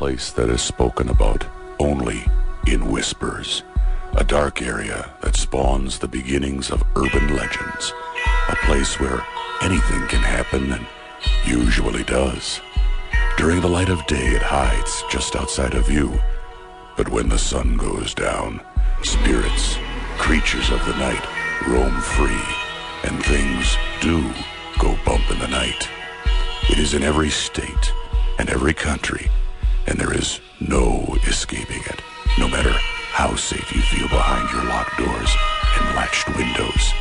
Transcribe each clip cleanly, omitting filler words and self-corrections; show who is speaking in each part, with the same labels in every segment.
Speaker 1: place that is spoken about only in whispers. A dark area that spawns the beginnings of urban legends. A place where anything can happen and usually does. During the light of day, it hides just outside of view. But when the sun goes down, spirits, creatures of the night, roam free, and things do go bump in the night. It is in every state and every country, and there is no escaping it, no matter how safe you feel behind your locked doors and latched windows.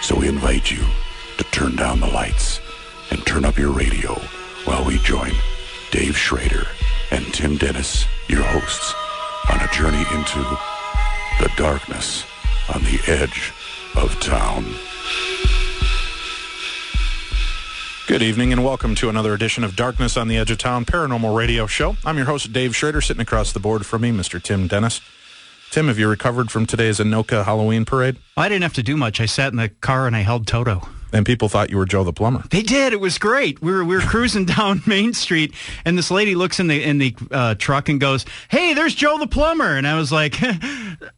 Speaker 1: So we invite you to turn down the lights and turn up your radio while we join Dave Schrader and Tim Dennis, your hosts, on a journey into the darkness on the edge of town.
Speaker 2: Good evening and welcome to another edition of Darkness on the Edge of Town Paranormal Radio Show. I'm your host, Dave Schrader, sitting across the board from me, Mr. Tim Dennis. Tim, have you recovered from today's Anoka Halloween parade?
Speaker 3: I didn't have to do much. I sat in the car and I held Toto.
Speaker 2: And people thought you were Joe the Plumber.
Speaker 3: They did. It was great. We were cruising down Main Street, and this lady looks in the truck and goes, "Hey, there's Joe the Plumber." And I was like,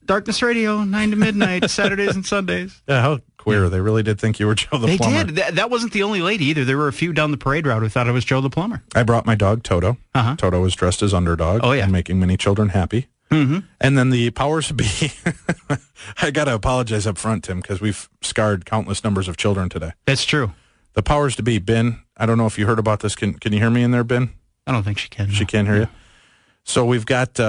Speaker 3: Darkness Radio, 9 to midnight, Saturdays and Sundays.
Speaker 2: Yeah, how queer. They really did think you were Joe the Plumber.
Speaker 3: They did. That wasn't the only lady either. There were a few down the parade route who thought I was Joe the Plumber.
Speaker 2: I brought my dog, Toto.
Speaker 3: Uh-huh.
Speaker 2: Toto was dressed as underdog.
Speaker 3: Oh, yeah.
Speaker 2: And making many children happy.
Speaker 3: Mm-hmm.
Speaker 2: And then the powers to be, I got to apologize up front, Tim, because we've scarred countless numbers of children today.
Speaker 3: That's true.
Speaker 2: The powers to be, Ben, I don't know if you heard about this. Can you hear me in there, Ben?
Speaker 3: I don't think she can.
Speaker 2: She can't hear you? So we've got,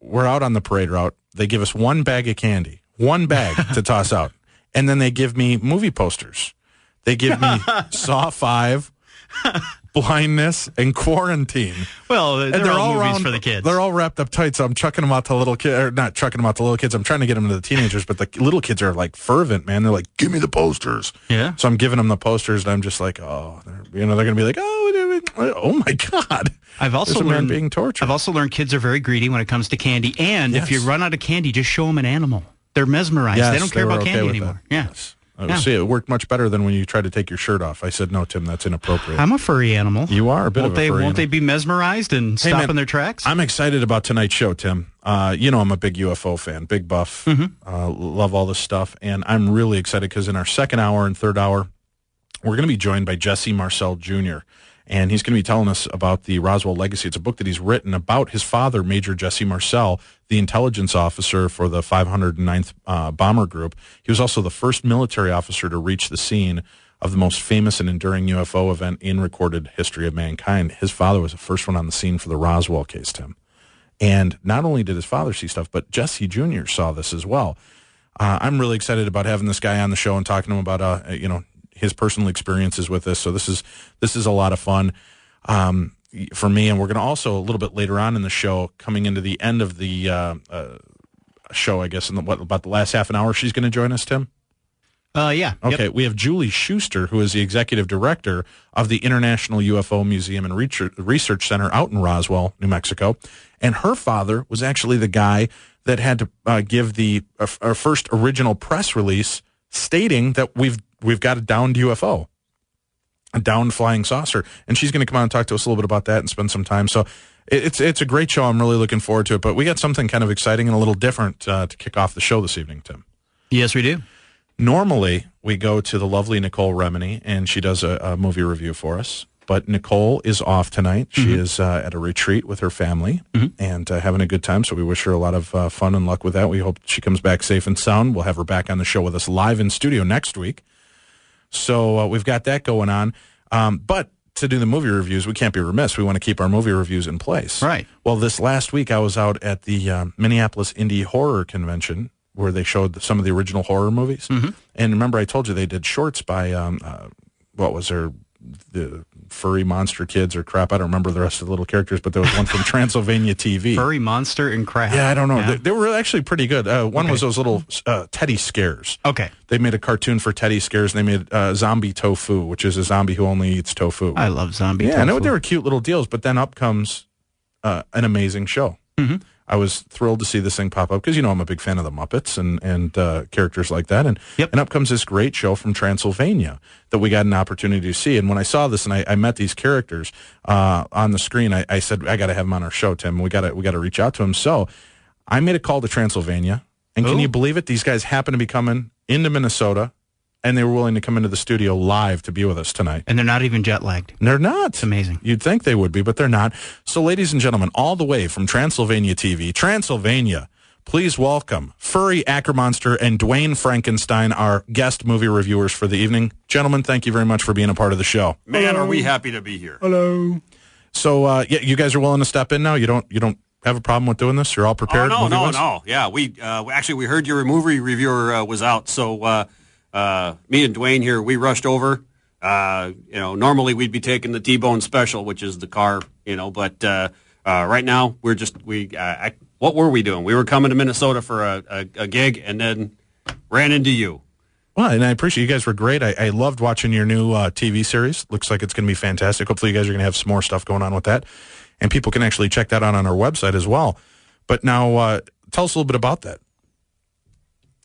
Speaker 2: we're out on the parade route. They give us one bag of candy, one bag to toss out. And then they give me movie posters. They give me Saw 5, Blindness, and Quarantine.
Speaker 3: Well, they're all movies for the kids.
Speaker 2: They're all wrapped up tight, so I'm chucking them out to little kids, or not chucking them out to little kids. I'm trying to get them to the teenagers, but the little kids are like fervent, man. They're like, "Give me the posters."
Speaker 3: Yeah.
Speaker 2: So I'm giving them the posters, and I'm just like, oh, they're going to be like, oh my God.
Speaker 3: I've also learned
Speaker 2: being tortured.
Speaker 3: I've also learned kids are very greedy when it comes to candy, and
Speaker 2: Yes.
Speaker 3: if you run out of candy, just show them an animal. They're mesmerized.
Speaker 2: Yes,
Speaker 3: they don't care about
Speaker 2: okay
Speaker 3: candy
Speaker 2: with
Speaker 3: anymore.
Speaker 2: that.
Speaker 3: Yeah.
Speaker 2: Yes. See, it worked much better than when you tried to take your shirt off. I said, no, Tim, that's inappropriate.
Speaker 3: I'm a furry animal.
Speaker 2: You are a bit of a furry animal.
Speaker 3: Won't they be mesmerized and stop
Speaker 2: man,
Speaker 3: in their tracks?
Speaker 2: I'm excited about tonight's show, Tim. You know I'm a big UFO fan, big buff, love all this stuff, and I'm really excited because in our second hour and third hour, we're going to be joined by Jesse Marcel Jr., and he's going to be telling us about the Roswell Legacy. It's a book that he's written about his father, Major Jesse Marcel, the intelligence officer for the 509th Bomber Group. He was also the first military officer to reach the scene of the most famous and enduring UFO event in recorded history of mankind. His father was the first one on the scene for the Roswell case, Tim. And not only did his father see stuff, but Jesse Jr. saw this as well. I'm really excited about having this guy on the show and talking to him about, his personal experiences with this. So this is a lot of fun for me. And we're going to also, a little bit later on in the show, coming into the end of the show, I guess, in about the last half an hour, she's going to join us, Tim?
Speaker 3: Yeah.
Speaker 2: Okay,
Speaker 3: Yep.
Speaker 2: We have Julie Schuster, who is the executive director of the International UFO Museum and Research Center out in Roswell, New Mexico. And her father was actually the guy that had to give our first original press release stating that we've got a downed UFO, a downed flying saucer. And she's going to come on and talk to us a little bit about that and spend some time. So it's a great show. I'm really looking forward to it. But we got something kind of exciting and a little different to kick off the show this evening, Tim.
Speaker 3: Yes, we do.
Speaker 2: Normally, we go to the lovely Nicole Remini, and she does a movie review for us. But Nicole is off tonight. She is at a retreat with her family and having a good time, so we wish her a lot of fun and luck with that. We hope she comes back safe and sound. We'll have her back on the show with us live in studio next week. So we've got that going on. But to do the movie reviews, we can't be remiss. We want to keep our movie reviews in place.
Speaker 3: Right.
Speaker 2: Well, this last week, I was out at the Minneapolis Indie Horror Convention, where they showed some of the original horror movies. And remember, I told you they did shorts by, the Furry Monster Kids or crap. I don't remember the rest of the little characters, but there was one from Transylvania TV.
Speaker 3: Furry Monster and crap.
Speaker 2: Yeah, I don't know.
Speaker 3: Yeah.
Speaker 2: They were actually pretty good. One was those little teddy scares.
Speaker 3: Okay.
Speaker 2: They made a cartoon for teddy scares, and they made Zombie Tofu, which is a zombie who only eats tofu.
Speaker 3: I love zombie tofu.
Speaker 2: Yeah, I know they were cute little deals, but then up comes an amazing show. I was thrilled to see this thing pop up because, I'm a big fan of the Muppets and characters like that. And, and up comes this great show from Transylvania that we got an opportunity to see. And when I saw this and I met these characters on the screen, I said, I got to have them on our show, Tim. We got to reach out to them. So I made a call to Transylvania. And can you believe it? These guys happen to be coming into Minnesota, and they were willing to come into the studio live to be with us tonight.
Speaker 3: And they're not even jet lagged.
Speaker 2: They're not.
Speaker 3: It's amazing.
Speaker 2: You'd think they would be, but they're not. So, ladies and gentlemen, all the way from Transylvania TV, Transylvania, please welcome Furry, Ackermonster, and Duane Frankenstein, our guest movie reviewers for the evening. Gentlemen, thank you very much for being a part of the show.
Speaker 4: Man, are we happy to be here.
Speaker 2: Hello. So, you guys are willing to step in now? You don't have a problem with doing this? You're all prepared?
Speaker 4: Oh, no. Yeah, we heard your movie reviewer was out, so me and Duane here, we rushed over. Normally we'd be taking the T-Bone Special, which is the car, but right now we're just what were we doing? We were coming to Minnesota for a gig and then ran into you.
Speaker 2: Well, and I appreciate you guys were great. I loved watching your new TV series. Looks like it's going to be fantastic. Hopefully you guys are going to have some more stuff going on with that. And people can actually check that out on our website as well. But now, tell us a little bit about that.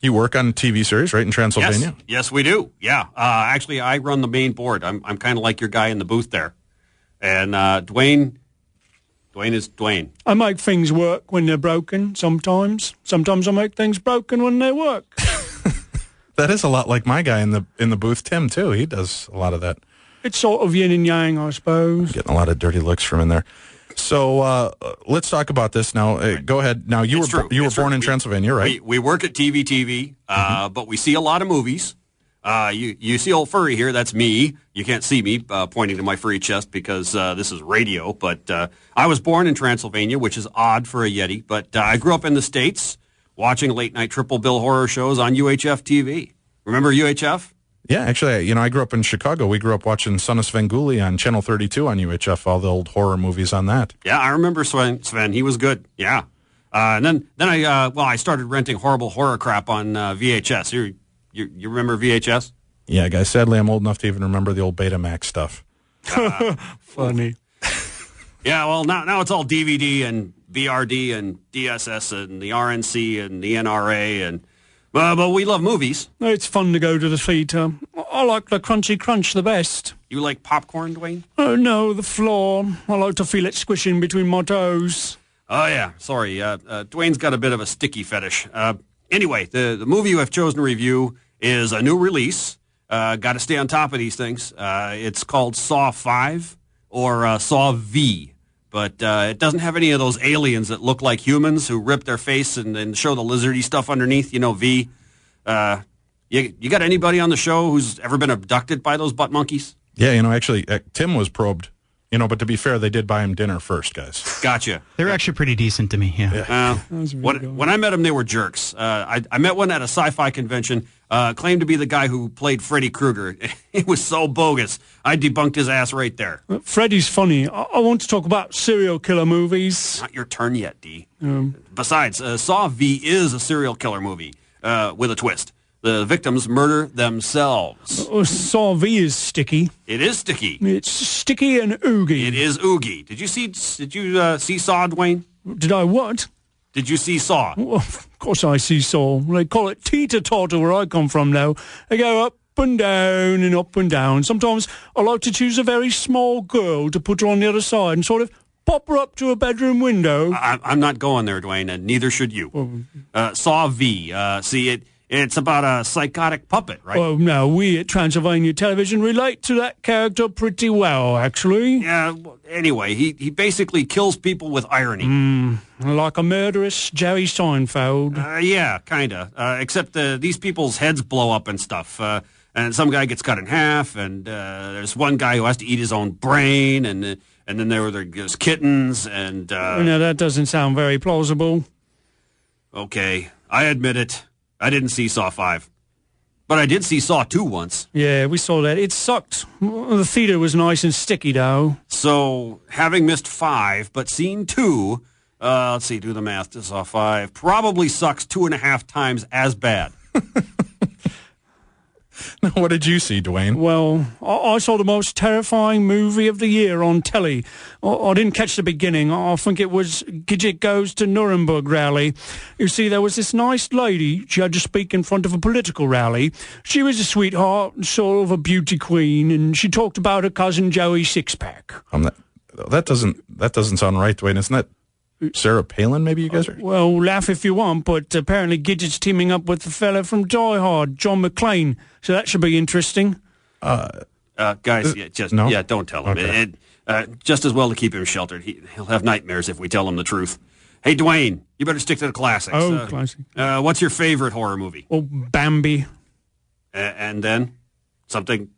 Speaker 2: You work on a TV series, right, in Transylvania?
Speaker 4: Yes, we do. Yeah. Actually, I run the main board. I'm kind of like your guy in the booth there. And Duane is Duane.
Speaker 5: I make things work when they're broken sometimes. Sometimes I make things broken when they work.
Speaker 2: That is a lot like my guy in the booth, Tim, too. He does a lot of that.
Speaker 5: It's sort of yin and yang, I suppose.
Speaker 2: Getting a lot of dirty looks from in there. So let's talk about this now. Go ahead. Now you were born in Transylvania, right?
Speaker 4: We work at TV, but we see a lot of movies. You see old Furry here. That's me. You can't see me pointing to my furry chest because this is radio. But I was born in Transylvania, which is odd for a Yeti. But I grew up in the States watching late night triple bill horror shows on UHF TV. Remember UHF?
Speaker 2: Yeah, actually, I grew up in Chicago. We grew up watching Son of Svengoolie on Channel 32 on UHF, all the old horror movies on that.
Speaker 4: Yeah, I remember Sven. He was good. Yeah. And then I started renting horrible horror crap on VHS. You remember VHS?
Speaker 2: Yeah, guys, sadly, I'm old enough to even remember the old Betamax stuff.
Speaker 5: Funny.
Speaker 4: Yeah, well, now it's all DVD and BRD and DSS and the RNC and the NRA and... but we love movies.
Speaker 5: It's fun to go to the theatre. I like the crunchy crunch the best.
Speaker 4: You like popcorn, Duane?
Speaker 5: Oh, no, the floor. I like to feel it squishing between my toes.
Speaker 4: Oh, yeah. Sorry. Duane's got a bit of a sticky fetish. Anyway, the movie you have chosen to review is a new release. Got to stay on top of these things. It's called Saw 5 or Saw V. But it doesn't have any of those aliens that look like humans who rip their face and then show the lizardy stuff underneath, V. You got anybody on the show who's ever been abducted by those butt monkeys?
Speaker 2: Yeah, actually, Tim was probed. But to be fair, they did buy him dinner first, guys.
Speaker 4: Gotcha.
Speaker 3: They're actually pretty decent to me, yeah.
Speaker 4: When I met them, they were jerks. I met one at a sci-fi convention, claimed to be the guy who played Freddy Krueger. It was so bogus. I debunked his ass right there.
Speaker 5: Freddy's funny. I want to talk about serial killer movies.
Speaker 4: Not your turn yet, D. Besides, Saw V is a serial killer movie with a twist. The victims murder themselves.
Speaker 5: Saw V is sticky.
Speaker 4: It is sticky.
Speaker 5: It's sticky and oogie.
Speaker 4: It is oogie. Did you see Saw, Duane?
Speaker 5: Did I what?
Speaker 4: Did you see Saw?
Speaker 5: Well, of course I see Saw. They call it teeter-totter where I come from now. They go up and down and up and down. Sometimes I like to choose a very small girl to put her on the other side and sort of pop her up to a bedroom window.
Speaker 4: I'm not going there, Duane, and neither should you. Saw V. It's about a psychotic puppet, right?
Speaker 5: Well, now, we at Transylvania Television relate to that character pretty well, actually.
Speaker 4: Yeah, anyway, he basically kills people with irony.
Speaker 5: Like a murderous Jerry Seinfeld.
Speaker 4: Yeah, kind of. Except these people's heads blow up and stuff. And some guy gets cut in half, and there's one guy who has to eat his own brain, and then there's kittens, and...
Speaker 5: No, that doesn't sound very plausible.
Speaker 4: Okay, I admit it. I didn't see Saw 5. But I did see Saw 2 once.
Speaker 5: Yeah, we saw that. It sucked. The theater was nice and sticky, though.
Speaker 4: So, having missed 5, but seen 2, let's see, do the math to Saw 5, probably sucks 2.5 times as bad.
Speaker 2: What did you see, Duane?
Speaker 5: Well, I saw the most terrifying movie of the year on telly. I didn't catch the beginning. I think it was Gidget Goes to Nuremberg rally. You see, there was this nice lady. She had to speak in front of a political rally. She was a sweetheart, sort of a beauty queen, and she talked about her cousin Joey Sixpack.
Speaker 2: That doesn't sound right, Duane. Isn't that Sarah Palin, maybe you guys are?
Speaker 5: Well, laugh if you want, but apparently Gidget's teaming up with the fella from Die Hard, John McClane, so that should be interesting.
Speaker 4: Guys, don't tell him.
Speaker 2: Okay.
Speaker 4: Just as well to keep him sheltered. He'll have nightmares if we tell him the truth. Hey, Duane, you better stick to the classics.
Speaker 5: Classic.
Speaker 4: What's your favorite horror movie?
Speaker 5: Oh, Bambi.
Speaker 4: And then? Something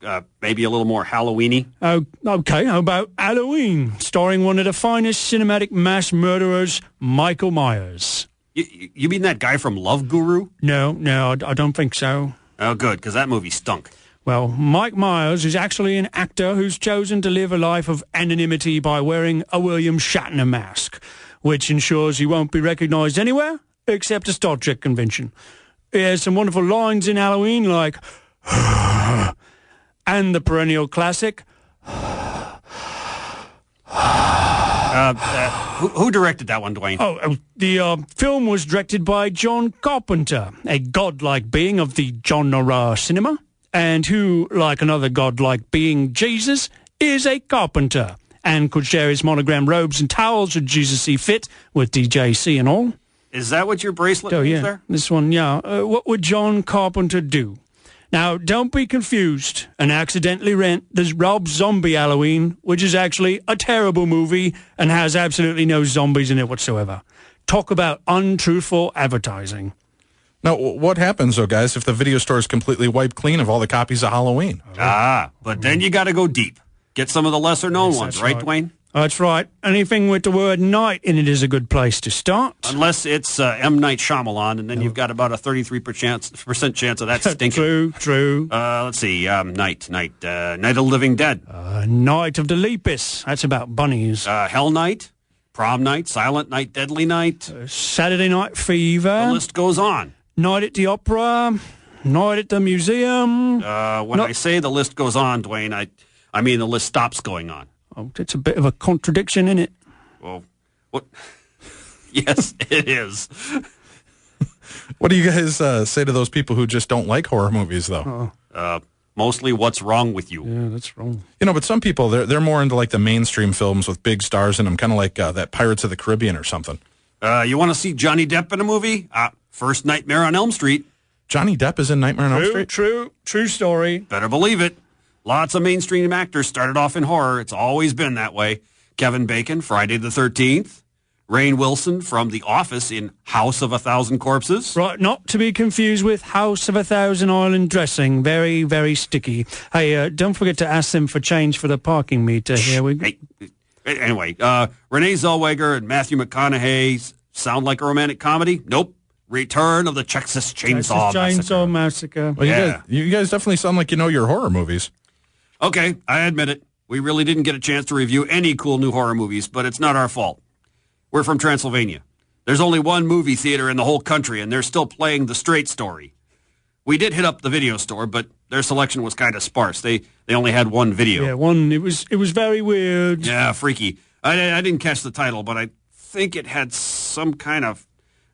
Speaker 4: maybe a little more Halloween-y?
Speaker 5: Oh, okay. How about Halloween, starring one of the finest cinematic mass murderers, Michael Myers?
Speaker 4: You mean that guy from Love Guru?
Speaker 5: No, I don't think so.
Speaker 4: Oh, good, because that movie stunk.
Speaker 5: Well, Mike Myers is actually an actor who's chosen to live a life of anonymity by wearing a William Shatner mask, which ensures he won't be recognized anywhere except a Star Trek convention. He has some wonderful lines in Halloween like... and the perennial classic.
Speaker 4: Who directed that one, Duane?
Speaker 5: The film was directed by John Carpenter, a godlike being of the genre cinema, and who, like another godlike being, Jesus, is a carpenter, and could share his monogram robes and towels should Jesus see fit, with DJC and all.
Speaker 4: Is that what your bracelet means there?
Speaker 5: This one, yeah. What would John Carpenter do? Now, don't be confused and accidentally rent the Rob Zombie Halloween, which is actually a terrible movie and has absolutely no zombies in it whatsoever. Talk about untruthful advertising.
Speaker 2: Now, what happens, though, guys, if the video store is completely wiped clean of all the copies of Halloween?
Speaker 4: But then you got to go deep. Get some of the lesser-known ones, right, Duane?
Speaker 5: That's right. Anything with the word night in it is a good place to start.
Speaker 4: Unless it's M. Night Shyamalan, and then you've got about a 33% chance of that stinking.
Speaker 5: True.
Speaker 4: Let's see. Night of the Living Dead.
Speaker 5: Night of the Lepus. That's about bunnies.
Speaker 4: Hell Night, Prom Night, Silent Night, Deadly Night.
Speaker 5: Saturday Night Fever.
Speaker 4: The list goes on.
Speaker 5: Night at the Opera. Night at the Museum.
Speaker 4: When I say the list goes on, Duane, I mean the list stops going on.
Speaker 5: Oh, it's a bit of a contradiction, isn't it?
Speaker 4: Well, what? Yes, it is.
Speaker 2: What do you guys say to those people who just don't like horror movies, though?
Speaker 4: Mostly, what's wrong with you?
Speaker 5: Yeah, that's wrong.
Speaker 2: You know, but some people, they're more into, like, the mainstream films with big stars in them, kind of like that Pirates of the Caribbean or something.
Speaker 4: You want to see Johnny Depp in a movie? First Nightmare on Elm Street.
Speaker 2: Johnny Depp is in Nightmare on Elm Street?
Speaker 5: True story.
Speaker 4: Better believe it. Lots of mainstream actors started off in horror. It's always been that way. Kevin Bacon, Friday the 13th. Rainn Wilson from The Office in House of a Thousand Corpses.
Speaker 5: Right, not to be confused with House of a Thousand Island Dressing. Very, very sticky. Hey, don't forget to ask them for change for the parking meter. Here we go.
Speaker 4: Anyway, Renee Zellweger and Matthew McConaughey sound like a romantic comedy? Nope. Return of the Texas Chainsaw
Speaker 5: Massacre.
Speaker 2: Well, you guys definitely sound like you know your horror movies.
Speaker 4: Okay, I admit it. We really didn't get a chance to review any cool new horror movies, but it's not our fault. We're from Transylvania. There's only one movie theater in the whole country, and they're still playing The Straight Story. We did hit up the video store, but their selection was kind of sparse. They only had one video.
Speaker 5: Yeah, one. It was very weird.
Speaker 4: Yeah, freaky. I didn't catch the title, but I think it had some kind of...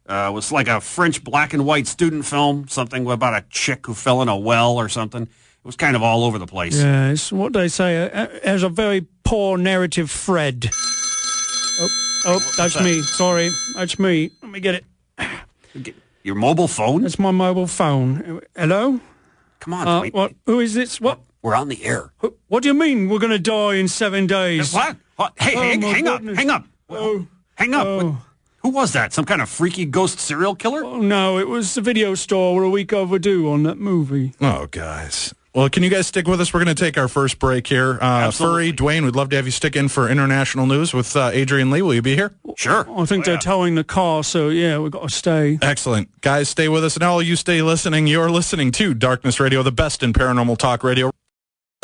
Speaker 4: it was like a French black and white student film, something about a chick who fell in a well or something. It was kind of all over the place.
Speaker 5: Yeah, it's what they say. It has a very poor narrative thread. That's me. Sorry, that's me. Let me get it.
Speaker 4: Your mobile phone?
Speaker 5: That's my mobile phone. Hello?
Speaker 4: Come on, wait.
Speaker 5: What? Who is this? What?
Speaker 4: We're on the air.
Speaker 5: What do you mean we're going to die in 7 days?
Speaker 4: What? Hey, hang up. Hang up. Hang up.
Speaker 5: Oh.
Speaker 4: Who was that? Some kind of freaky ghost serial killer?
Speaker 5: Oh, no, it was the video store. We're a week overdue on that movie.
Speaker 2: Oh, guys. Well, can you guys stick with us? We're going to take our first break here. Furry, Duane, we'd love to have you stick in for international news with Adrian Lee. Will you be here?
Speaker 4: Sure.
Speaker 5: I think they're towing the car, so yeah, we've got to stay.
Speaker 2: Excellent. Guys, stay with us. And all you stay listening, you're listening to Darkness Radio, the best in paranormal talk radio.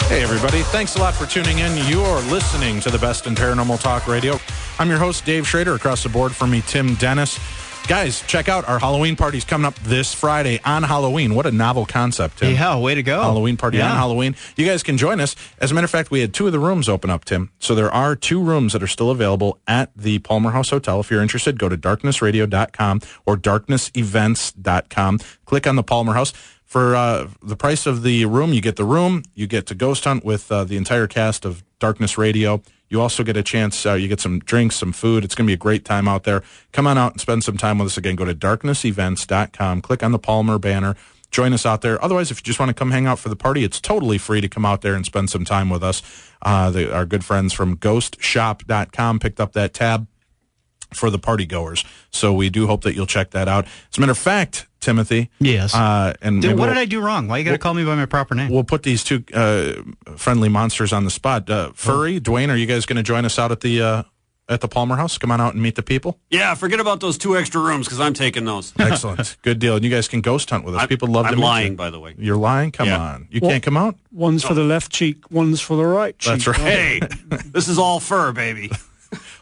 Speaker 2: Hey, everybody. Thanks a lot for tuning in. You're listening to the best in paranormal talk radio. I'm your host, Dave Schrader. Across the board from me, Tim Dennis. Guys, check out our Halloween party's coming up this Friday on Halloween. What a novel concept, Tim.
Speaker 3: Yeah, way to go.
Speaker 2: Halloween party on Halloween. You guys can join us. As a matter of fact, we had 2 of the rooms open up, Tim. So there are 2 rooms that are still available at the Palmer House Hotel. If you're interested, go to darknessradio.com or darknessevents.com. Click on the Palmer House. For the price of the room, you get the room. You get to ghost hunt with the entire cast of Darkness Radio. You also get a chance, you get some drinks, some food. It's going to be a great time out there. Come on out and spend some time with us. Again, go to darknessevents.com. Click on the Palmer banner. Join us out there. Otherwise, if you just want to come hang out for the party, it's totally free to come out there and spend some time with us. Our good friends from ghostshop.com picked up that tab for the party goers. So we do hope that you'll check that out. As a matter of fact, Timothy.
Speaker 3: Yes.
Speaker 2: And
Speaker 3: what did I do wrong? Why you got to call me by my proper name?
Speaker 2: We'll put these 2 friendly monsters on the spot. Furry, Duane, are you guys going to join us out at the Palmer House? Come on out and meet the people.
Speaker 4: Yeah, forget about those 2 extra rooms because I'm taking those.
Speaker 2: Excellent. Good deal. And you guys can ghost hunt with us. People love to meet you.
Speaker 4: I'm lying, by the way.
Speaker 2: You're lying? Come on. You can't come out?
Speaker 5: One's for the left cheek, one's for the right cheek.
Speaker 2: That's right.
Speaker 4: Hey, this is all fur, baby.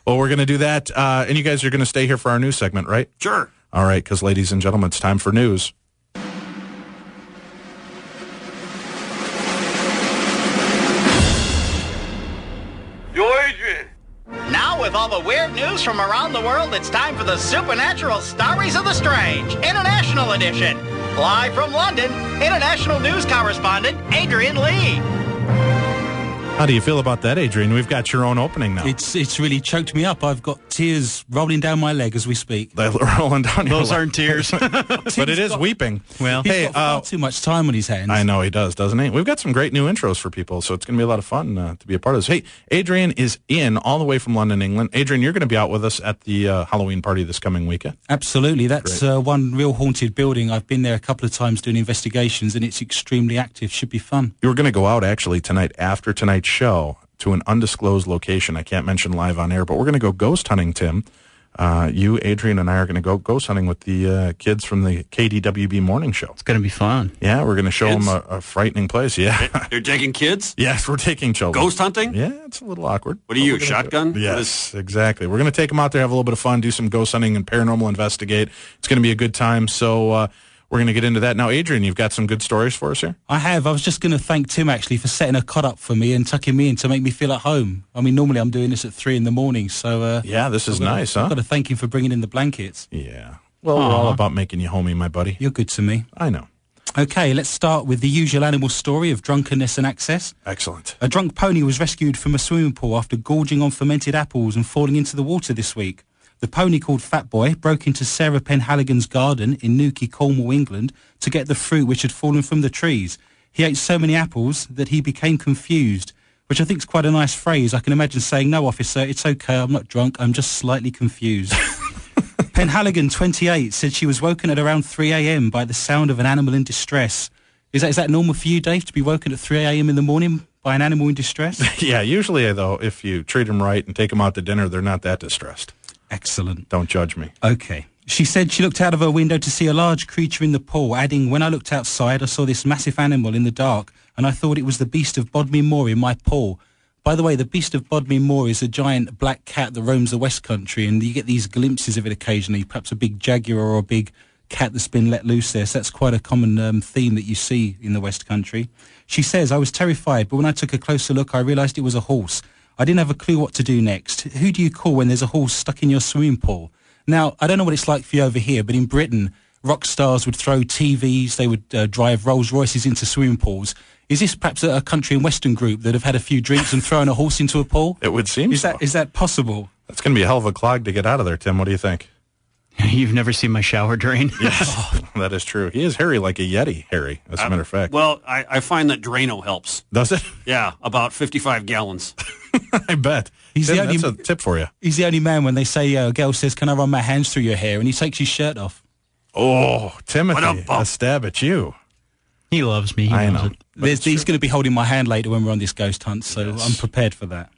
Speaker 2: Well, we're going to do that. And you guys are going to stay here for our news segment, right?
Speaker 4: Sure.
Speaker 2: All right, because ladies and gentlemen, it's time for news.
Speaker 6: Adrian.
Speaker 7: Now, with all the weird news from around the world, it's time for the Supernatural Stories of the Strange, International Edition. Live from London, International News Correspondent Adrian Lee.
Speaker 2: How do you feel about that, Adrian? We've got your own opening now.
Speaker 8: It's really choked me up. I've got tears rolling down my leg as we speak.
Speaker 2: They're rolling down your
Speaker 3: Those
Speaker 2: leg.
Speaker 3: aren't tears.
Speaker 2: But it is weeping.
Speaker 3: Well,
Speaker 8: He's got far too much time on his hands.
Speaker 2: I know he does, doesn't he? We've got some great new intros for people, so it's going to be a lot of fun to be a part of this. Hey, Adrian is in all the way from London, England. Adrian, you're going to be out with us at the Halloween party this coming weekend.
Speaker 8: Absolutely. That's one real haunted building. I've been there a couple of times doing investigations, and it's extremely active. Should be fun.
Speaker 2: You were going to go out, actually, tonight after tonight's show to an undisclosed location. I can't mention live on air, but we're going to go ghost hunting, Tim. You, Adrian, and I are going to go ghost hunting with the kids from the KDWB morning show.
Speaker 3: it's going to be fun.
Speaker 2: Yeah, we're going to show
Speaker 4: Kids?
Speaker 2: them a frightening place. Yeah.
Speaker 4: You're taking kids?
Speaker 2: Yes, we're taking children.
Speaker 4: Ghost hunting?
Speaker 2: Yeah, it's a little awkward.
Speaker 4: What are you, shotgun?
Speaker 2: Yes, exactly. We're going to take them out there, have a little bit of fun, do some ghost hunting and paranormal investigate. It's going to be a good time, so we're going to get into that. Now, Adrian, you've got some good stories for us here?
Speaker 8: I have. I was just going to thank Tim, actually, for setting a cot up for me and tucking me in to make me feel at home. I mean, normally I'm doing this at 3 a.m, so...
Speaker 2: yeah, this is nice, huh?
Speaker 8: I've got to thank him for bringing in the blankets.
Speaker 2: Yeah. Well, we're all about making you homey, my buddy.
Speaker 8: You're good to me.
Speaker 2: I know.
Speaker 8: Okay, let's start with the usual animal story of drunkenness and access.
Speaker 2: Excellent.
Speaker 8: A drunk pony was rescued from a swimming pool after gorging on fermented apples and falling into the water this week. The pony, called Fat Boy, broke into Sarah Penhaligon's garden in Newquay, Cornwall, England, to get the fruit which had fallen from the trees. He ate so many apples that he became confused, which I think is quite a nice phrase. I can imagine saying, "No, officer, it's okay, I'm not drunk, I'm just slightly confused." Penhaligon, 28, said she was woken at around 3 a.m. by the sound of an animal in distress. Is that normal for you, Dave, to be woken at 3 a.m. in the morning by an animal in distress?
Speaker 2: Yeah, usually, though, if you treat them right and take them out to dinner, they're not that distressed.
Speaker 8: Excellent.
Speaker 2: Don't judge me.
Speaker 8: Okay. She said she looked out of her window to see a large creature in the pool, adding, "When I looked outside, I saw this massive animal in the dark, and I thought it was the beast of Bodmin Moor in my pool." By the way, the beast of Bodmin Moor is a giant black cat that roams the West Country, and you get these glimpses of it occasionally, perhaps a big jaguar or a big cat that's been let loose there. So that's quite a common theme that you see in the West Country. She says, "I was terrified, but when I took a closer look, I realised it was a horse. I didn't have a clue what to do next. Who do you call when there's a horse stuck in your swimming pool?" Now, I don't know what it's like for you over here, but in Britain, rock stars would throw TVs, they would drive Rolls Royces into swimming pools. Is this perhaps a country and western group that have had a few drinks and thrown a horse into a pool?
Speaker 2: It would seem so.
Speaker 8: Is that possible?
Speaker 2: That's going to be a hell of a clog to get out of there, Tim. What do you think?
Speaker 3: You've never seen my shower drain?
Speaker 2: Yes, that is true. He is hairy like a Yeti, Harry, as a matter of fact.
Speaker 4: Well, I find that Drano helps.
Speaker 2: Does it?
Speaker 4: Yeah, about 55 gallons.
Speaker 2: I bet.
Speaker 8: He's
Speaker 2: Tim,
Speaker 8: the only-
Speaker 2: that's a tip for you.
Speaker 8: He's the only man when they say, a girl says, "Can I run my hands through your hair?" and he takes his shirt off.
Speaker 2: Oh, Timothy,
Speaker 4: What a bump.
Speaker 2: a stab at you.
Speaker 3: He loves me. He
Speaker 2: I
Speaker 3: knows
Speaker 2: know.
Speaker 3: it.
Speaker 8: He's going to be holding my hand later when we're on this ghost hunt, so
Speaker 2: Yes.
Speaker 8: I'm prepared for that.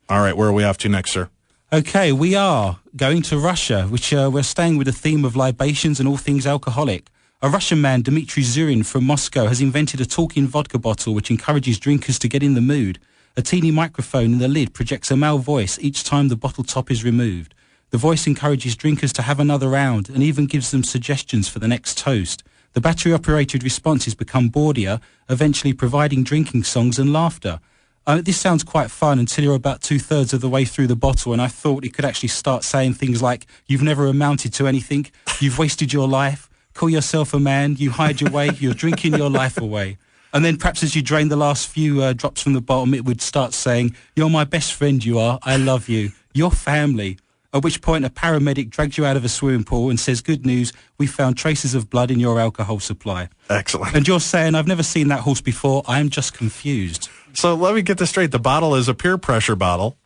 Speaker 2: All right, where are we off to next, sir?
Speaker 8: Okay, we are going to Russia, which we're staying with the theme of libations and all things alcoholic. A Russian man, Dmitry Zurin from Moscow, has invented a talking vodka bottle which encourages drinkers to get in the mood. A teeny microphone in the lid projects a male voice each time the bottle top is removed. The voice encourages drinkers to have another round and even gives them suggestions for the next toast. The battery-operated responses become bawdier, eventually providing drinking songs and laughter. This sounds quite fun until you're about 2/3 of the way through the bottle, and I thought it could actually start saying things like, you've never amounted to anything, you've wasted your life, call yourself a man, you hide your way, you're drinking your life away. And then perhaps as you drain the last few drops from the bottom, it would start saying, you're my best friend, you are, I love you, you're family. At which point a paramedic drags you out of a swimming pool and says, good news, we found traces of blood in your alcohol supply.
Speaker 2: Excellent.
Speaker 8: And you're saying, I've never seen that horse before, I'm just confused.
Speaker 2: So let me get this straight. The bottle is a peer pressure bottle,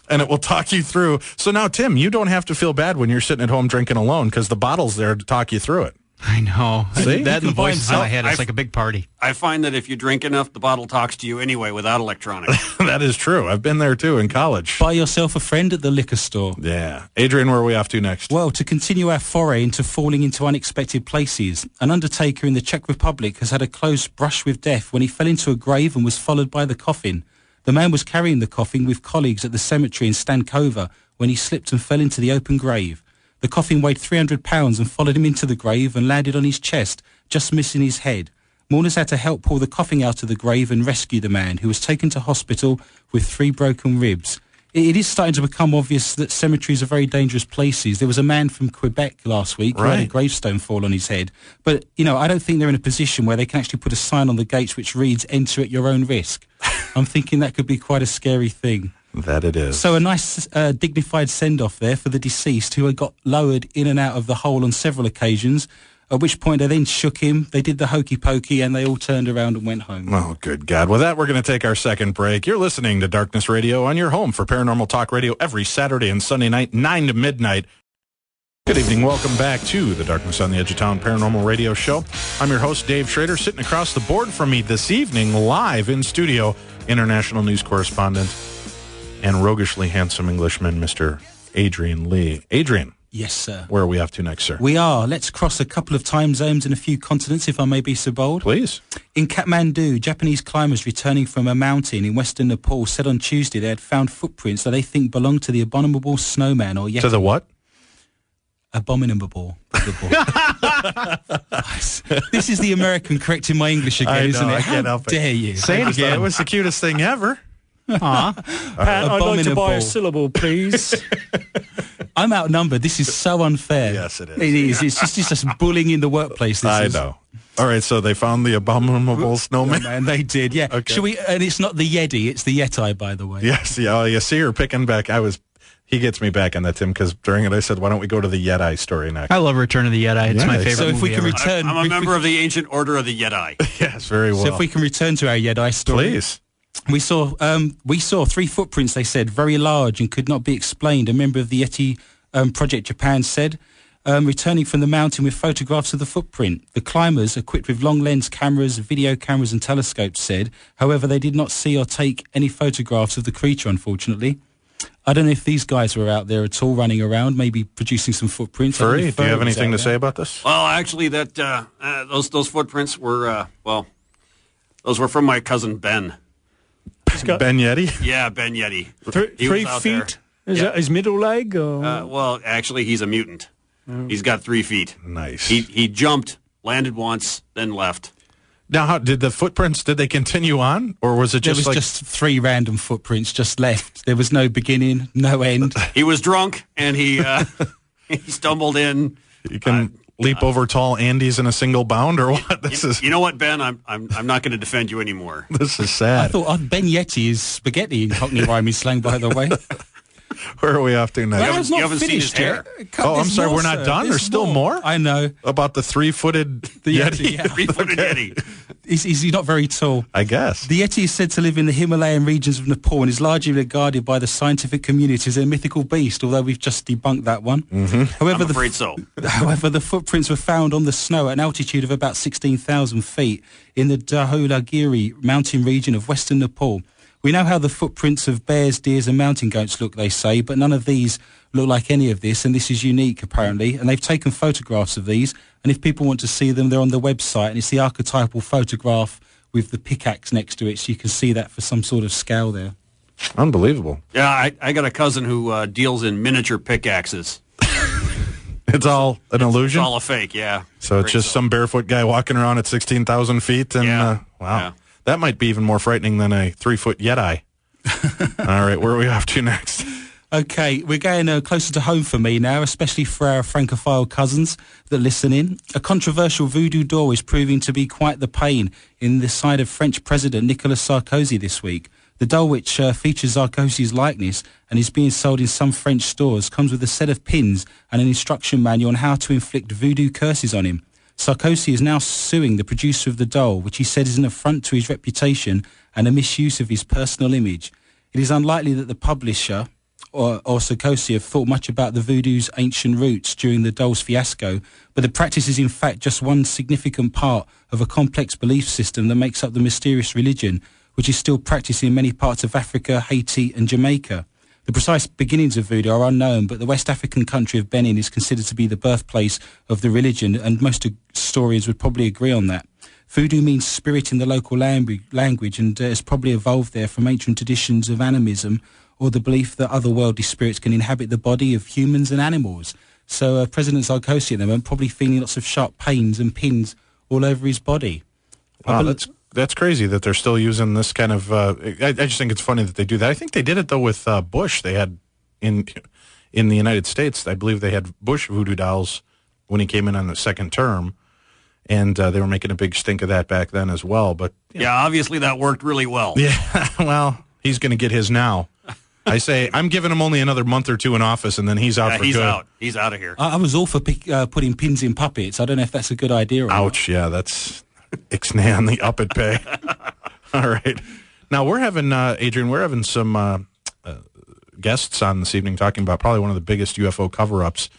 Speaker 2: and it will talk you through. So now, Tim, you don't have to feel bad when you're sitting at home drinking alone because the bottle's there to talk you through it.
Speaker 3: I know.
Speaker 2: See?
Speaker 3: That and the voices in my head, it's
Speaker 4: I've-
Speaker 3: like a big party.
Speaker 4: I find that if you drink enough, the bottle talks to you anyway without electronics.
Speaker 2: That is true. I've been there, too, in college.
Speaker 8: Buy yourself a friend at the liquor store.
Speaker 2: Yeah. Adrian, where are we off to next?
Speaker 8: Well, to continue our foray into falling into unexpected places, an undertaker in the Czech Republic has had a close brush with death when he fell into a grave and was followed by the coffin. The man was carrying the coffin with colleagues at the cemetery in Stankova when he slipped and fell into the open grave. The coffin weighed 300 pounds and followed him into the grave and landed on his chest, just missing his head. Mourners had to help pull the coffin out of the grave and rescue the man, who was taken to hospital with 3 broken ribs. It is starting to become obvious that cemeteries are very dangerous places. There was a man from Quebec last week who had a gravestone fall on his head. But, you know, I don't think they're in a position where they can actually put a sign on the gates which reads, enter at your own risk. I'm thinking that could be quite a scary thing.
Speaker 2: That it is.
Speaker 8: So a nice dignified send-off there for the deceased, who had got lowered in and out of the hole on several occasions, at which point they then shook him, they did the hokey-pokey, and they all turned around and went home.
Speaker 2: Oh, good God. With that, we're going to take our second break. You're listening to Darkness Radio on your home for Paranormal Talk Radio every Saturday and Sunday night, 9 to midnight. Good evening. Welcome back to the Darkness on the Edge of Town Paranormal Radio Show. I'm your host, Dave Schrader. Sitting across the board from me this evening, live in studio, international news correspondent and roguishly handsome Englishman, Mr. Adrian Lee. Adrian.
Speaker 8: Yes, sir.
Speaker 2: Where are we off to next, sir?
Speaker 8: We are. Let's cross a couple of time zones and a few continents, if I may be so bold.
Speaker 2: Please.
Speaker 8: In Kathmandu, Japanese climbers returning from a mountain in western Nepal said on Tuesday they had found footprints that they think belong to the abominable snowman or Yeti.
Speaker 2: To the what?
Speaker 8: Abominable. This is the American correcting my English again, isn't it?
Speaker 2: I can't help it.
Speaker 8: How dare you?
Speaker 2: Say it again. It was the cutest thing ever.
Speaker 5: Pat, I'd like to buy a syllable, please.
Speaker 8: I'm outnumbered. This is so unfair.
Speaker 2: Yes, it is.
Speaker 8: It is. It's just bullying in the workplace. This
Speaker 2: I
Speaker 8: is.
Speaker 2: know. All right, so they found the abominable snowman.
Speaker 8: And they did, yeah.
Speaker 2: Okay.
Speaker 8: Shall we? And it's not the Yeti, it's the Yeti, by the way.
Speaker 2: Yes, yeah. You see her picking back. He gets me back on that, Tim, because during it I said, why don't we go to the Yeti story next?
Speaker 3: I love Return of the Jedi. It's
Speaker 2: Yeah,
Speaker 3: my favorite
Speaker 8: So if
Speaker 3: movie
Speaker 8: we can
Speaker 3: ever.
Speaker 8: return,
Speaker 4: I'm a member of the Ancient Order of the Jedi.
Speaker 2: Yes, very well.
Speaker 8: So if we can return to our Yeti story,
Speaker 2: Please.
Speaker 8: we saw 3 footprints. They said very large and could not be explained. A member of the Yeti Project Japan said, returning from the mountain with photographs of the footprint. The climbers, equipped with long lens cameras, video cameras, and telescopes, said, however, they did not see or take any photographs of the creature. Unfortunately, I don't know if these guys were out there at all, running around, maybe producing some footprints.
Speaker 2: Furry, do you have anything to say about this?
Speaker 4: Well, actually, that those footprints were those were from my cousin Ben.
Speaker 2: Ben Yeti?
Speaker 4: Yeah, Ben Yeti. He
Speaker 5: Three
Speaker 4: was out
Speaker 5: feet?
Speaker 4: there.
Speaker 5: Is that his middle leg? Or?
Speaker 4: Well, actually, he's a mutant. He's got 3 feet.
Speaker 2: Nice.
Speaker 4: He jumped, landed once, then left.
Speaker 2: Now, how did the footprints, did they continue on? Or was it
Speaker 8: There
Speaker 2: just
Speaker 8: was
Speaker 2: like...
Speaker 8: just 3 random footprints just left. There was no beginning, no end.
Speaker 4: He was drunk, and he he stumbled in.
Speaker 2: You can leap over tall Andes in a single bound, or what?
Speaker 4: You know what, Ben? I'm not going to defend you anymore.
Speaker 2: This is
Speaker 8: I
Speaker 2: sad.
Speaker 8: thought Ben Yeti is spaghetti in Cockney rhyming slang, by the way.
Speaker 2: Where are we off to next?
Speaker 8: Well, it's not
Speaker 4: you haven't seen
Speaker 8: finished
Speaker 4: his hair.
Speaker 8: yet.
Speaker 2: Oh, I'm
Speaker 8: There's
Speaker 2: sorry,
Speaker 8: more,
Speaker 2: we're not
Speaker 8: sir.
Speaker 2: done? There's still more?
Speaker 8: I know.
Speaker 2: About the 3-footed Yeti?
Speaker 8: Yeah.
Speaker 4: 3-footed Yeti.
Speaker 8: Is he not very tall?
Speaker 2: I guess.
Speaker 8: The Yeti is said to live in the Himalayan regions of Nepal and is largely regarded by the scientific community as a mythical beast, although we've just debunked that one.
Speaker 2: Mm-hmm.
Speaker 8: However,
Speaker 4: I'm afraid so.
Speaker 8: However, the footprints were found on the snow at an altitude of about 16,000 feet in the Dhaulagiri mountain region of western Nepal. We know how the footprints of bears, deers and mountain goats look, they say, but none of these look like any of this, and this is unique, apparently. And they've taken photographs of these, and if people want to see them, they're on the website, and it's the archetypal photograph with the pickaxe next to it, so you can see that for some sort of scale there.
Speaker 2: Unbelievable.
Speaker 4: Yeah, I got a cousin who deals in miniature pickaxes.
Speaker 2: It's all an illusion?
Speaker 4: It's all a fake, yeah.
Speaker 2: So it's just some barefoot guy walking around at 16,000 feet? And,
Speaker 4: yeah.
Speaker 2: Wow.
Speaker 4: Yeah.
Speaker 2: That might be even more frightening than a 3-foot Yeti. All right, where are we off to next?
Speaker 8: Okay, we're going closer to home for me now, especially for our Francophile cousins that listen in. A controversial voodoo doll is proving to be quite the pain in the side of French President Nicolas Sarkozy this week. The doll, which features Sarkozy's likeness and is being sold in some French stores, comes with a set of pins and an instruction manual on how to inflict voodoo curses on him. Sarkozy is now suing the producer of the doll, which he said is an affront to his reputation and a misuse of his personal image. It is unlikely that the publisher or Sarkozy have thought much about the voodoo's ancient roots during the doll's fiasco, but the practice is in fact just one significant part of a complex belief system that makes up the mysterious religion, which is still practiced in many parts of Africa, Haiti and Jamaica. The precise beginnings of voodoo are unknown, but the West African country of Benin is considered to be the birthplace of the religion, and most historians would probably agree on that. Voodoo means spirit in the local language and has probably evolved there from ancient traditions of animism or the belief that otherworldly spirits can inhabit the body of humans and animals. So President Sarkozy at the moment probably feeling lots of sharp pains and pins all over his body.
Speaker 2: Wow, that's crazy that they're still using this kind of... I just think it's funny that they do that. I think they did it, though, with Bush. They had, in the United States, I believe they had Bush voodoo dolls when he came in on the second term, and they were making a big stink of that back then as well. But
Speaker 4: yeah, obviously that worked really well.
Speaker 2: Yeah, well, he's going to get his now. I say, I'm giving him only another month or two in office, and then he's out for good.
Speaker 4: He's out. He's out of here.
Speaker 8: I was all for putting pins in puppets. I don't know if that's a good idea or not.
Speaker 2: Ouch, yeah, that's... Ixnay on the up it pay. All right. Now, we're having, Adrian, we're having some guests on this evening talking about probably one of the biggest UFO cover-ups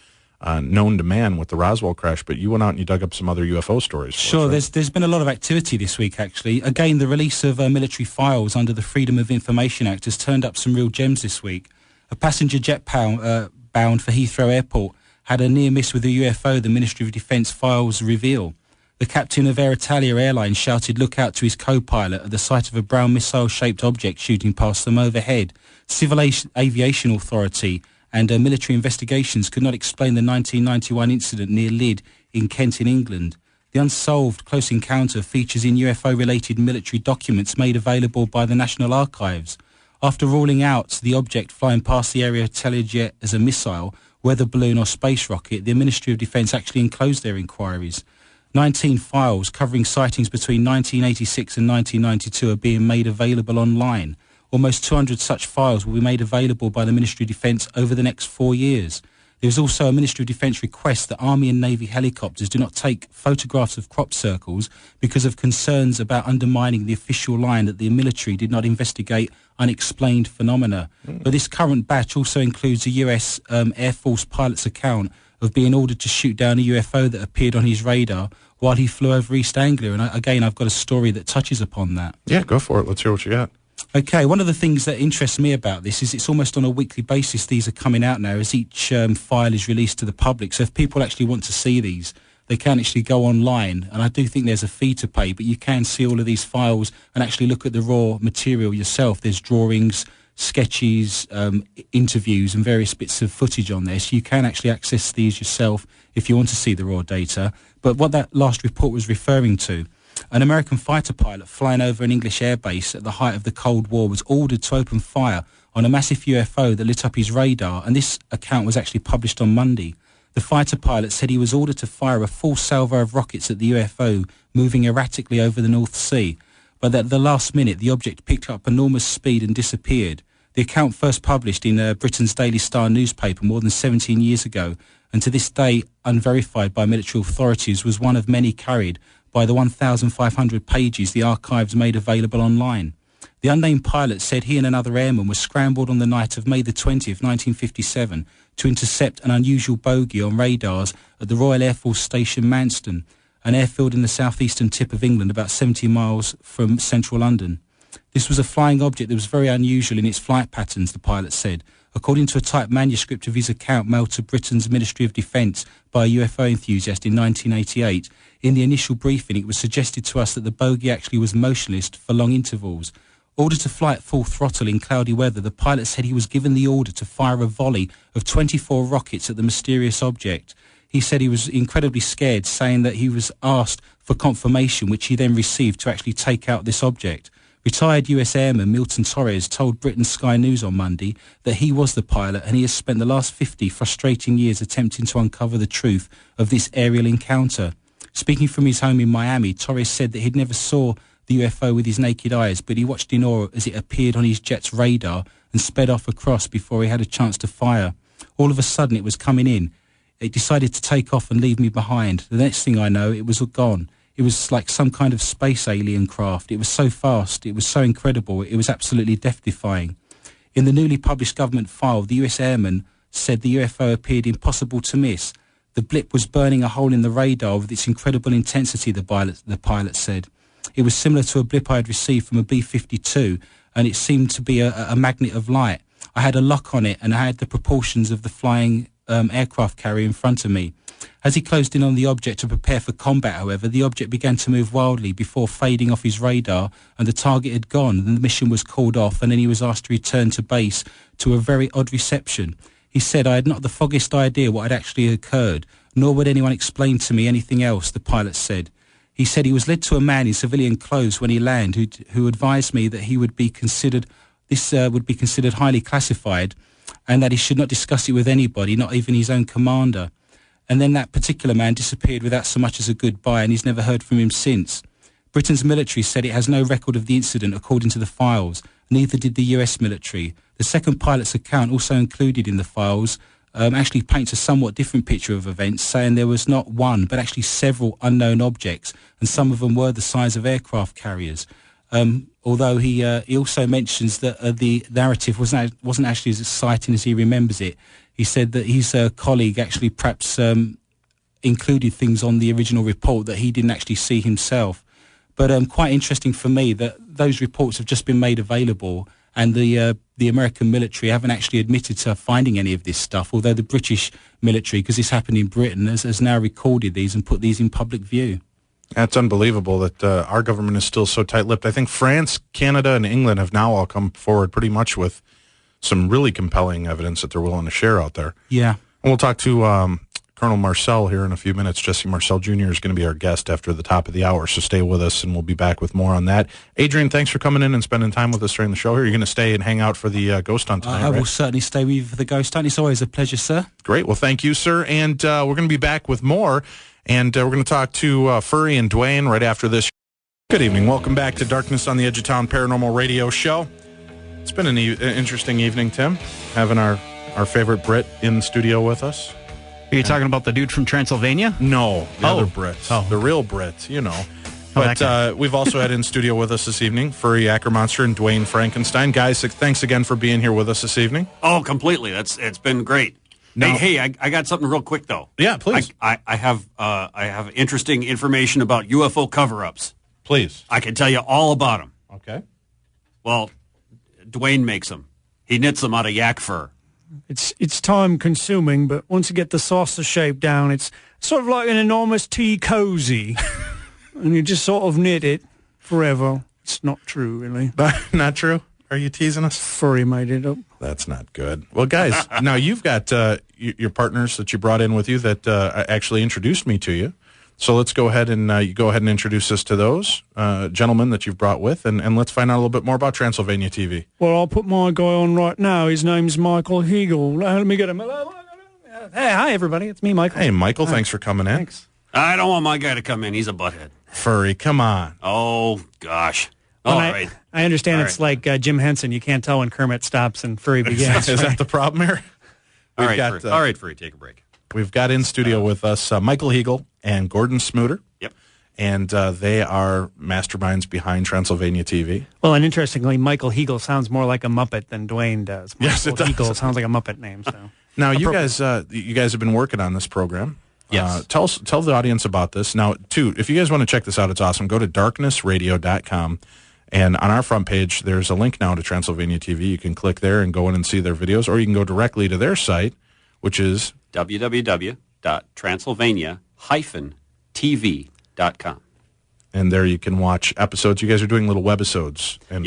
Speaker 2: known to man with the Roswell crash, but you went out and you dug up some other UFO stories.
Speaker 8: Sure, there's been a lot of activity this week, actually. Again, the release of military files under the Freedom of Information Act has turned up some real gems this week. A passenger jet bound for Heathrow Airport had a near miss with a UFO, the Ministry of Defence files reveal. The captain of Air Italia Airlines shouted look out to his co-pilot at the sight of a brown missile-shaped object shooting past them overhead. Civil Aviation Authority and military investigations could not explain the 1991 incident near Lydd in Kent in England. The unsolved close encounter features in UFO-related military documents made available by the National Archives. After ruling out the object flying past the Air Italia jet as a missile, weather balloon or space rocket, the Ministry of Defence actually enclosed their inquiries. 19 files covering sightings between 1986 and 1992 are being made available online. Almost 200 such files will be made available by the Ministry of Defence over the next 4 years. There is also a Ministry of Defence request that Army and Navy helicopters do not take photographs of crop circles because of concerns about undermining the official line that the military did not investigate unexplained phenomena. But this current batch also includes a US Air Force pilot's account of being ordered to shoot down a UFO that appeared on his radar while he flew over East Anglia. And again, I've got a story that touches upon that.
Speaker 2: Yeah, go for it. Let's hear what you got.
Speaker 8: Okay, one of the things that interests me about this is it's almost on a weekly basis these are coming out now as each file is released to the public. So if people actually want to see these, they can actually go online. And I do think there's a fee to pay, but you can see all of these files and actually look at the raw material yourself. There's drawings, sketches, interviews and various bits of footage on there. So you can actually access these yourself if you want to see the raw data. But what that last report was referring to, an American fighter pilot flying over an English airbase at the height of the Cold War was ordered to open fire on a massive UFO that lit up his radar, and this account was actually published on Monday. The fighter pilot said he was ordered to fire a full salvo of rockets at the UFO moving erratically over the North Sea, but at the last minute the object picked up enormous speed and disappeared. The account first published in Britain's Daily Star newspaper more than 17 years ago, and to this day unverified by military authorities, was one of many carried by the 1,500 pages the archives made available online. The unnamed pilot said he and another airman were scrambled on the night of May the 20th, 1957, to intercept an unusual bogey on radars at the Royal Air Force Station Manston, an airfield in the southeastern tip of England, about 70 miles from central London. This was a flying object that was very unusual in its flight patterns, the pilot said. According to a typed manuscript of his account mailed to Britain's Ministry of Defence by a UFO enthusiast in 1988, in the initial briefing it was suggested to us that the bogey actually was motionless for long intervals. Ordered to fly at full throttle in cloudy weather, the pilot said he was given the order to fire a volley of 24 rockets at the mysterious object. He said he was incredibly scared, saying that he was asked for confirmation, which he then received to actually take out this object. Retired US Airman Milton Torres told Britain's Sky News on Monday that he was the pilot and he has spent the last 50 frustrating years attempting to uncover the truth of this aerial encounter. Speaking from his home in Miami, Torres said that he'd never saw the UFO with his naked eyes, but he watched in awe as it appeared on his jet's radar and sped off across before he had a chance to fire. All of a sudden it was coming in. It decided to take off and leave me behind. The next thing I know, it was gone. It was like some kind of space alien craft. It was so fast. It was so incredible. It was absolutely death-defying. In the newly published government file, the US airman said the UFO appeared impossible to miss. The blip was burning a hole in the radar with its incredible intensity, the pilot said. It was similar to a blip I had received from a B-52, and it seemed to be a magnet of light. I had a lock on it, and I had the proportions of the flying aircraft carrier in front of me. As he closed in on the object to prepare for combat, however, the object began to move wildly before fading off his radar, and the target had gone, and the mission was called off, and then he was asked to return to base to a very odd reception. He said, "I had not the foggiest idea what had actually occurred, nor would anyone explain to me anything else," the pilot said. He said he was led to a man in civilian clothes when he landed who advised me that he would be considered, would be considered highly classified, and that he should not discuss it with anybody, not even his own commander. And then that particular man disappeared without so much as a goodbye, and he's never heard from him since. Britain's military said it has no record of the incident according to the files. Neither did the US military. The second pilot's account, also included in the files, actually paints a somewhat different picture of events, saying there was not one, but actually several unknown objects, and some of them were the size of aircraft carriers. Although he also mentions that the narrative wasn't actually as exciting as he remembers it. He said that his colleague actually perhaps included things on the original report that he didn't actually see himself. But quite interesting for me that those reports have just been made available, and the American military haven't actually admitted to finding any of this stuff, although the British military, because this happened in Britain, has now recorded these and put these in public view.
Speaker 2: That's unbelievable that our government is still so tight-lipped. I think France, Canada, and England have now all come forward pretty much with some really compelling evidence that they're willing to share out there.
Speaker 8: Yeah.
Speaker 2: And we'll talk to Colonel Marcel here in a few minutes. Jesse Marcel Jr. is going to be our guest after the top of the hour, so stay with us, and we'll be back with more on that. Adrian, thanks for coming in and spending time with us during the show here. You're going to stay and hang out for the ghost hunt tonight,
Speaker 8: I
Speaker 2: right?
Speaker 8: will certainly stay with you for the ghost hunt. It's always a pleasure, sir.
Speaker 2: Great. Well, thank you, sir. And we're going to be back with more, and we're going to talk to Furry and Duane right after this. Good evening. Welcome back to Darkness on the Edge of Town Paranormal Radio Show. It's been an interesting evening, Tim, having our favorite Brit in the studio with us.
Speaker 3: Are you talking about the dude from Transylvania?
Speaker 2: No, the other Brit. The real Brit, you know. But we've also had in studio with us this evening Furry, Ackermonster, and Duane Frankenstein. Guys, thanks again for being here with us this evening.
Speaker 4: Oh, completely. It's been great.
Speaker 2: Now,
Speaker 4: hey, I got something real quick though.
Speaker 2: Yeah, please.
Speaker 4: I have interesting information about UFO cover-ups.
Speaker 2: Please.
Speaker 4: I can tell you all about them.
Speaker 2: Okay.
Speaker 4: Well, Duane makes them. He knits them out of yak fur.
Speaker 5: It's time consuming, but once you get the saucer shape down, it's sort of like an enormous tea cozy, and you just sort of knit it forever. It's not true, really.
Speaker 2: Not true? Are you teasing us?
Speaker 5: Furry made it up.
Speaker 2: That's not good. Well, guys, now you've got your partners that you brought in with you that actually introduced me to you. So let's go ahead and you go ahead and introduce us to those gentlemen that you've brought with, and let's find out a little bit more about Transylvania TV.
Speaker 5: Well, I'll put my guy on right now. His name's Michael Hegel. Let me get him. Hey, hi, everybody. It's me, Michael.
Speaker 2: Hey, Michael, thanks for coming in.
Speaker 5: Thanks.
Speaker 4: I don't want my guy to come in. He's a butthead.
Speaker 2: Furry, come on.
Speaker 4: Oh, gosh. All right.
Speaker 5: I understand
Speaker 4: All
Speaker 5: it's like Jim Henson. You can't tell when Kermit stops and Furry begins.
Speaker 2: Is that the problem here?
Speaker 4: All right, Furry, take a break.
Speaker 2: We've got in studio with us Michael Hegel and Gordon Smuter.
Speaker 4: Yep.
Speaker 2: And they are masterminds behind Transylvania TV.
Speaker 5: Well, and interestingly, Michael Hegel sounds more like a Muppet than Duane does.
Speaker 2: Yes, it does.
Speaker 5: Hegel sounds like a Muppet name. So
Speaker 2: now, you guys have been working on this program.
Speaker 4: Yes.
Speaker 2: Tell the audience about this. Now, too, if you guys want to check this out, it's awesome. Go to darknessradio.com. And on our front page, there's a link now to Transylvania TV. You can click there and go in and see their videos, or you can go directly to their site, which is
Speaker 4: www.transylvania-tv.com.
Speaker 2: And there you can watch episodes. You guys are doing little webisodes and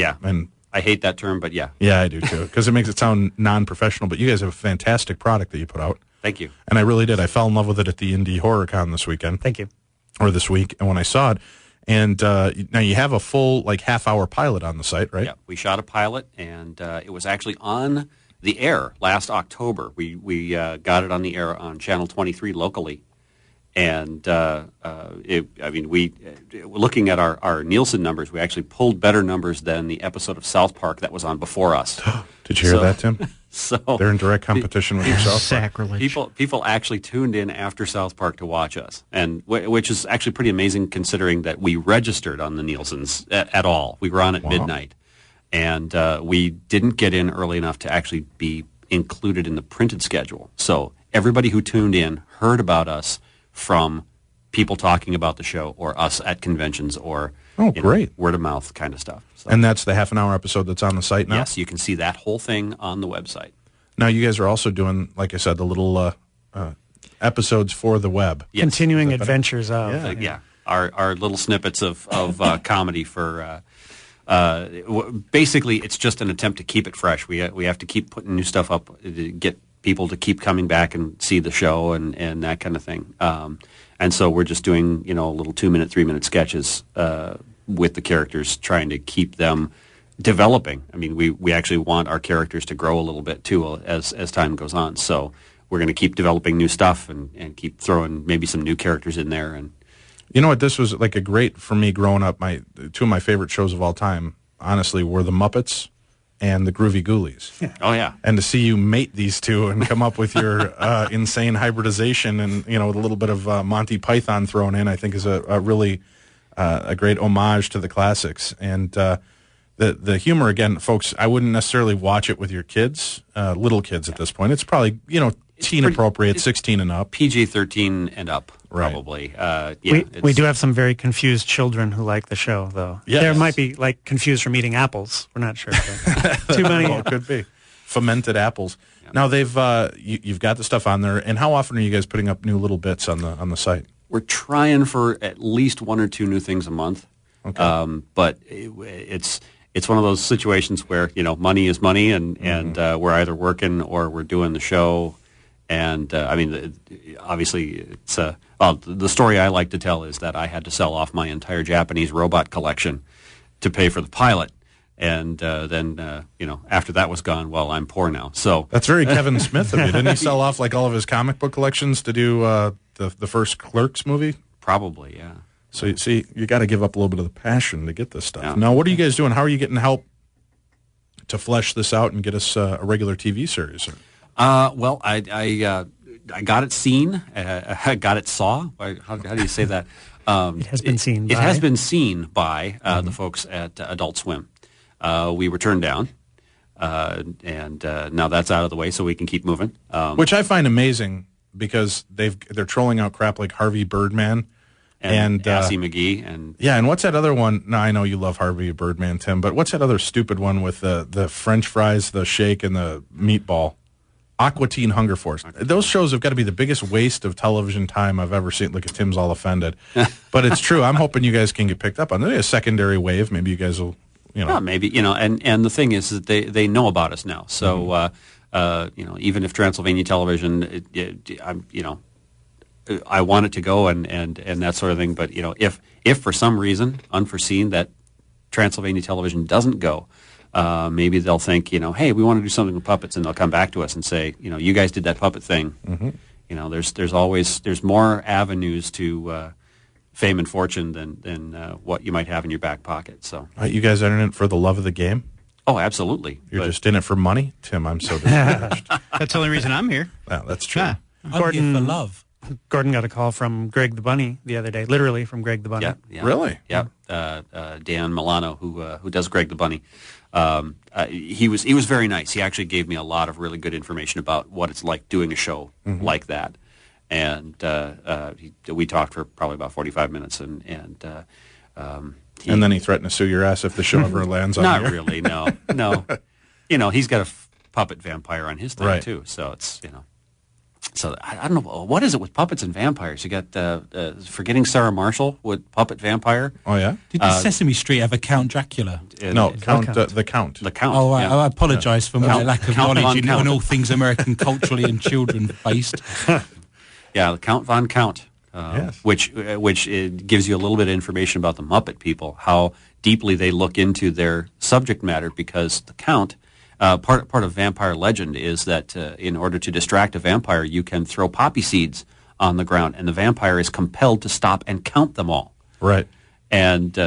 Speaker 4: I hate that term, but yeah.
Speaker 2: Yeah, I do too, because it makes it sound non-professional. But you guys have a fantastic product that you put out.
Speaker 4: Thank you.
Speaker 2: And I really did. I fell in love with it at the Indie Horror Con this weekend.
Speaker 6: Thank you.
Speaker 2: Or this week, and when I saw it, and now you have a full half-hour pilot on the site, right?
Speaker 4: Yeah, we shot a pilot, and it was actually on the air last October. We got it on the air on Channel 23 locally, and looking at our Nielsen numbers, we actually pulled better numbers than the episode of South Park that was on before us.
Speaker 2: Did you hear that, Tim?
Speaker 4: So
Speaker 2: they're in direct competition with yourself.
Speaker 3: Sacrilege.
Speaker 4: People actually tuned in after South Park to watch us, and which is actually pretty amazing considering that we registered on the Nielsen's at all. We were on at midnight, and we didn't get in early enough to actually be included in the printed schedule. So everybody who tuned in heard about us from people talking about the show or us at conventions or
Speaker 2: great
Speaker 4: word of mouth kind of stuff. So,
Speaker 2: and that's the half-an-hour episode that's on the site now?
Speaker 4: Yes, you can see that whole thing on the website.
Speaker 2: Now, you guys are also doing, like I said, the little episodes for the web.
Speaker 6: Yes. Continuing adventures of.
Speaker 4: Yeah. Our little snippets of comedy for... basically, it's just an attempt to keep it fresh. We have to keep putting new stuff up to get people to keep coming back and see the show and that kind of thing. And so we're just doing, little 2-minute, 3-minute sketches with the characters, trying to keep them developing. I mean, we actually want our characters to grow a little bit, too, as time goes on. So we're going to keep developing new stuff and keep throwing maybe some new characters in there. And
Speaker 2: you know what? This was like a great, for me growing up, two of my favorite shows of all time, honestly, were The Muppets and The Groovy Ghoulies.
Speaker 4: Oh, yeah.
Speaker 2: And to see you mate these two and come up with your insane hybridization and, with a little bit of Monty Python thrown in, I think is a really a great homage to the classics. And the humor, again, folks, I wouldn't necessarily watch it with your kids, little kids at this point. It's probably, teen appropriate, 16 and up.
Speaker 4: PG-13 and up, probably.
Speaker 6: We do have some very confused children who like the show, though.
Speaker 2: Yes.
Speaker 6: There might be confused from eating apples. We're not sure. Too many.
Speaker 2: Well, could be fermented apples. Yeah. Now they've you've got the stuff on there, and how often are you guys putting up new little bits on the site?
Speaker 4: We're trying for at least 1 or 2 new things a month. Okay. But it's one of those situations where money is money, and we're either working or we're doing the show. And obviously, it's the story I like to tell is that I had to sell off my entire Japanese robot collection to pay for the pilot, and then after that was gone, well, I'm poor now. So
Speaker 2: that's very Kevin Smith of you. Didn't he sell off all of his comic book collections to do the first Clerks movie?
Speaker 4: Probably, yeah.
Speaker 2: So you see, you got to give up a little bit of the passion to get this stuff. Yeah. Now, what are you guys doing? How are you getting help to flesh this out and get us a regular TV series?
Speaker 4: Well, I got it seen. I got it saw. How do you say that?
Speaker 6: It has been seen by.
Speaker 4: It has been seen by the folks at Adult Swim. We were turned down, and now that's out of the way, so we can keep moving.
Speaker 2: Which I find amazing because they're trolling out crap like Harvey Birdman and
Speaker 4: Assy McGee and
Speaker 2: and what's that other one? Now I know you love Harvey Birdman, Tim, but what's that other stupid one with the French fries, the shake, and the meatball? Aqua Teen Hunger Force. Those shows have got to be the biggest waste of television time I've ever seen. Look at Tim's all offended. But it's true. I'm hoping you guys can get picked up on. There's a secondary wave. Maybe you guys will,
Speaker 4: Well, maybe, and the thing is that they know about us now. So, even if Transylvania Television, I want it to go and that sort of thing. But, if for some reason, unforeseen, that Transylvania Television doesn't go, maybe they'll think, hey, we want to do something with puppets, and they'll come back to us and say, you guys did that puppet thing. Mm-hmm. There's more avenues to fame and fortune than what you might have in your back pocket. So
Speaker 2: you guys are in it for the love of the game?
Speaker 4: Oh, absolutely.
Speaker 2: You're just in it for money? Tim, I'm so discouraged.
Speaker 3: That's the only reason I'm here.
Speaker 2: Yeah, that's true.
Speaker 3: Yeah.
Speaker 8: I'm here for love.
Speaker 6: Gordon got a call from Greg the Bunny the other day, literally from Greg the Bunny.
Speaker 4: Yeah.
Speaker 2: Really?
Speaker 4: Yeah. Dan Milano, who does Greg the Bunny, he was very nice. He actually gave me a lot of really good information about what it's like doing a show like that. And we talked for probably about 45 minutes, and
Speaker 2: then he threatened to sue your ass if the show ever lands on
Speaker 4: Not
Speaker 2: here.
Speaker 4: really, no. He's got a puppet vampire on his thing too, so it's So I don't know, what is it with puppets and vampires? You got Forgetting Sarah Marshall with Puppet Vampire.
Speaker 2: Oh, yeah?
Speaker 8: Did the Sesame Street have a Count Dracula?
Speaker 2: No, the Count.
Speaker 4: The Count.
Speaker 8: Oh,
Speaker 4: yeah.
Speaker 8: I apologise for my lack of
Speaker 4: Count
Speaker 8: knowledge
Speaker 4: Von
Speaker 8: on
Speaker 4: Count.
Speaker 8: all things American culturally and children-based.
Speaker 4: Yeah, the Count Von Count,
Speaker 2: Yes.
Speaker 4: which gives you a little bit of information about the Muppet people, how deeply they look into their subject matter, because the Count, part of vampire legend is that in order to distract a vampire, you can throw poppy seeds on the ground, and the vampire is compelled to stop and count them all.
Speaker 2: Right.
Speaker 4: And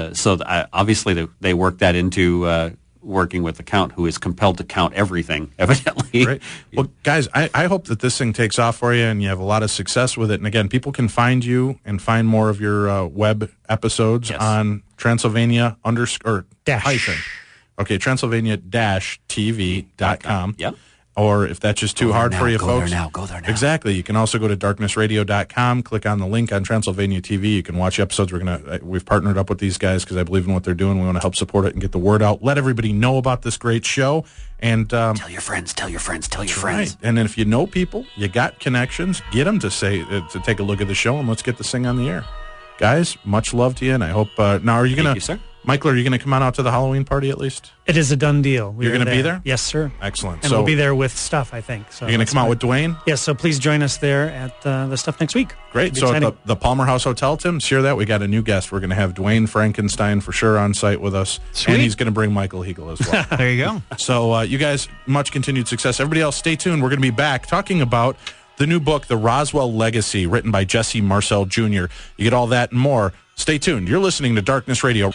Speaker 4: obviously they work that into working with the Count, who is compelled to count everything, evidently.
Speaker 2: Right. Well, guys, I hope that this thing takes off for you and you have a lot of success with it. And again, people can find you and find more of your web episodes on Transylvania hyphen. Okay, Transylvania-TV.com.
Speaker 4: Yep.
Speaker 2: Or if that's just too hard for you, folks.
Speaker 4: Go there now.
Speaker 2: Exactly. You can also go to darknessradio.com, click on the link on Transylvania TV. You can watch episodes. We've partnered up with these guys because I believe in what they're doing. We want to help support it and get the word out. Let everybody know about this great show. And
Speaker 4: tell your friends.
Speaker 2: right. And then if you know people, you got connections, get them to take a look at the show, and let's get this thing on the air. Guys, much love to you, and I hope now are you
Speaker 4: Thank
Speaker 2: gonna
Speaker 4: you, sir.
Speaker 2: Michael, are you going to come on out to the Halloween party at least?
Speaker 6: It is a done deal.
Speaker 2: You're going to be there?
Speaker 6: Yes, sir.
Speaker 2: Excellent.
Speaker 6: And
Speaker 2: so
Speaker 6: we'll be there with stuff, I think. So
Speaker 2: you're going to come out with Duane?
Speaker 6: Yes, so please join us there at the stuff next week.
Speaker 2: Great. So at the Palmer House Hotel, Tim, share that. We got a new guest. We're going to have Duane Frankenstein for sure on site with us.
Speaker 3: Sweet.
Speaker 2: And he's going to bring Michael Hegel as well.
Speaker 3: There you go.
Speaker 2: So you guys, much continued success. Everybody else, stay tuned. We're going to be back talking about the new book, The Roswell Legacy, written by Jesse Marcel Jr. You get all that and more. Stay tuned. You're listening to Darkness Radio.